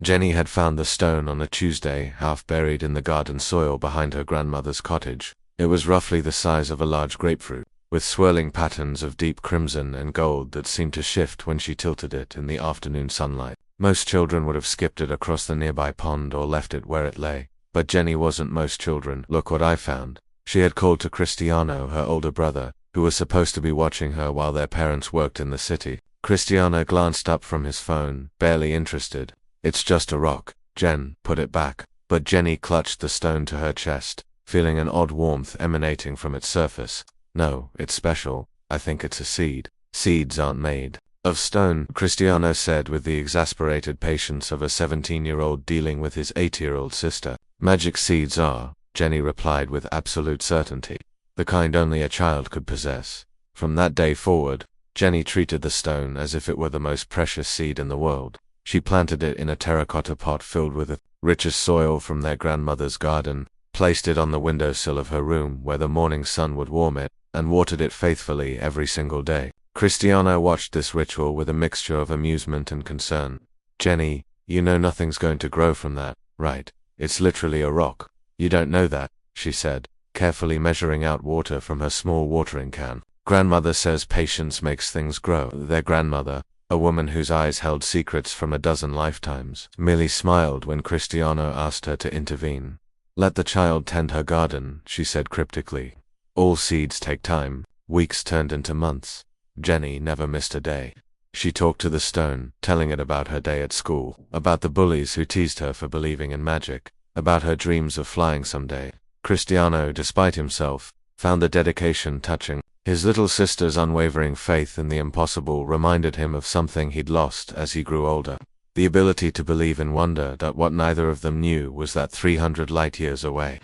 Jenny had found the stone on a Tuesday, half buried in the garden soil behind her grandmother's cottage. It was roughly the size of a large grapefruit, with swirling patterns of deep crimson and gold that seemed to shift when she tilted it in the afternoon sunlight. Most children would have skipped it across the nearby pond or left it where it lay. But Jenny wasn't most children. Look what I found. She had called to Cristiano, her older brother, who was supposed to be watching her while their parents worked in the city. Cristiano glanced up from his phone, barely interested. It's just a rock, Jen, put it back. But Jenny clutched the stone to her chest, feeling an odd warmth emanating from its surface. No, it's special. I think it's a seed. Seeds aren't made of stone, Cristiano said with the exasperated patience of a 17-year-old dealing with his 8-year-old sister. Magic seeds are, Jenny replied with absolute certainty. The kind only a child could possess. From that day forward, Jenny treated the stone as if it were the most precious seed in the world. She planted it in a terracotta pot filled with the richest soil from their grandmother's garden, placed it on the windowsill of her room where the morning sun would warm it, and watered it faithfully every single day. Cristiano watched this ritual with a mixture of amusement and concern. Jenny, you know nothing's going to grow from that, right? It's literally a rock. You don't know that, she said, carefully measuring out water from her small watering can. Grandmother says patience makes things grow. Their grandmother, a woman whose eyes held secrets from a dozen lifetimes, merely smiled when Cristiano asked her to intervene. Let the child tend her garden, she said cryptically. All seeds take time. Weeks turned into months. Jenny never missed a day. She talked to the stone, telling it about her day at school, about the bullies who teased her for believing in magic, about her dreams of flying someday. Cristiano, despite himself, found the dedication touching. His little sister's unwavering faith in the impossible reminded him of something he'd lost as he grew older. The ability to believe in wonder. That what neither of them knew was that 300 light-years away,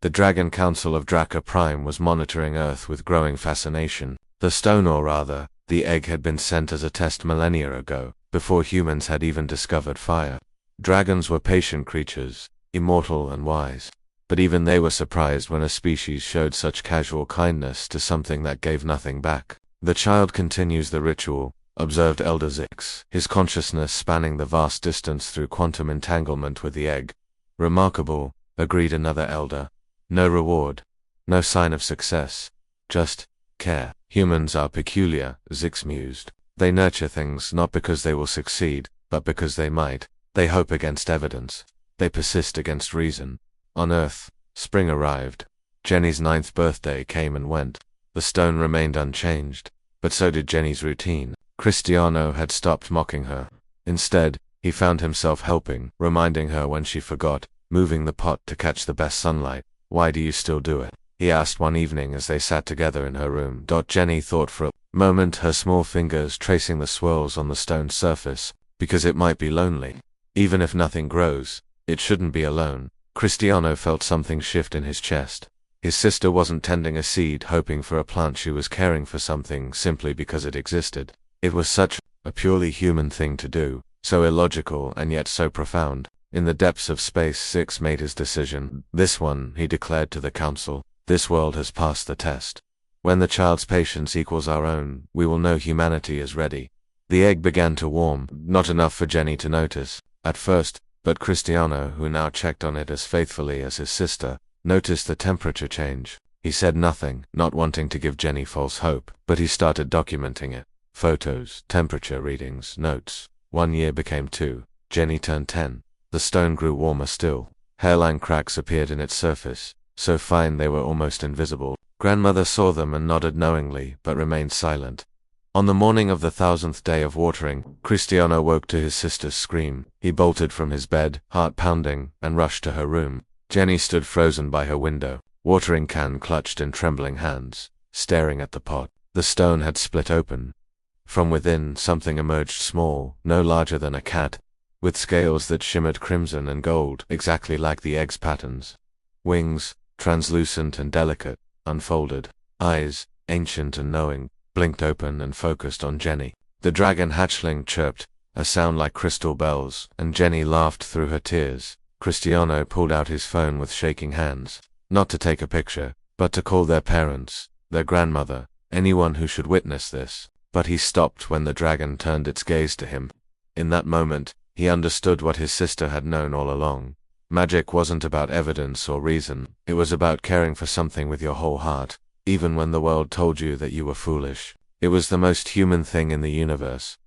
the Dragon Council of Draka Prime was monitoring Earth with growing fascination. The stone, or rather, the egg, had been sent as a test millennia ago, before humans had even discovered fire. Dragons were patient creatures, immortal and wise. But even they were surprised when a species showed such casual kindness to something that gave nothing back. The child continues the ritual, observed Elder Zix, his consciousness spanning the vast distance through quantum entanglement with the egg. Remarkable, agreed another elder. No reward, no sign of success, just care. Humans are peculiar, Zix mused. They nurture things not because they will succeed, but because they might. They hope against evidence. They persist against reason. On Earth, spring arrived. Jenny's 9th birthday came and went. The stone remained unchanged, but so did Jenny's routine. Cristiano had stopped mocking her. Instead, he found himself helping, reminding her when she forgot, moving the pot to catch the best sunlight. Why do you still do it? He asked one evening as they sat together in her room. Jenny thought for a moment, her small fingers tracing the swirls on the stone's surface. Because it might be lonely. Even if nothing grows, it shouldn't be alone. Cristiano felt something shift in his chest. His sister wasn't tending a seed, hoping for a plant. She was caring for something simply because it existed. It was such a purely human thing to do, so illogical and yet so profound. In the depths of space, Zix made his decision. This one, he declared to the council. This world has passed the test. When the child's patience equals our own, we will know humanity is ready. The egg began to warm, not enough for Jenny to notice at first, but Cristiano, who now checked on it as faithfully as his sister, noticed the temperature change. He said nothing, not wanting to give Jenny false hope, but he started documenting it. Photos, temperature readings, notes. 1 year became 2. Jenny turned 10. The stone grew warmer still. Hairline cracks appeared in its surface, so fine they were almost invisible. Grandmother saw them and nodded knowingly, but remained silent. On the morning of the 1000th day of watering, Cristiano woke to his sister's scream. He bolted from his bed, heart pounding, and rushed to her room. Jenny stood frozen by her window, watering can clutched in trembling hands, staring at the pot. The stone had split open. From within, something emerged, small, no larger than a cat, with scales that shimmered crimson and gold, exactly like the egg's patterns. Wings, translucent and delicate, unfolded. Eyes, ancient and knowing, blinked open and focused on Jenny. The dragon hatchling chirped, a sound like crystal bells, and Jenny laughed through her tears. Cristiano pulled out his phone with shaking hands, not to take a picture, but to call their parents, their grandmother, anyone who should witness this. But he stopped when the dragon turned its gaze to him. In that moment, He understood what his sister had known all along. Magic wasn't about evidence or reason, it was about caring for something with your whole heart, even when the world told you that you were foolish. It was the most human thing in the universe.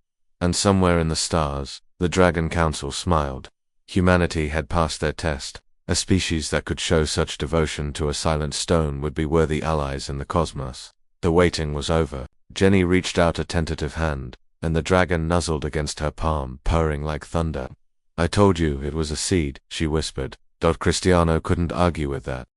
And somewhere in the stars, the Dragon Council smiled. Humanity had passed their test. A species that could show such devotion to a silent stone would be worthy allies in the cosmos. The waiting was over. Jenny reached out a tentative hand, and the dragon nuzzled against her palm, purring like thunder. "I told you it was a seed," she whispered. Cristiano couldn't argue with that.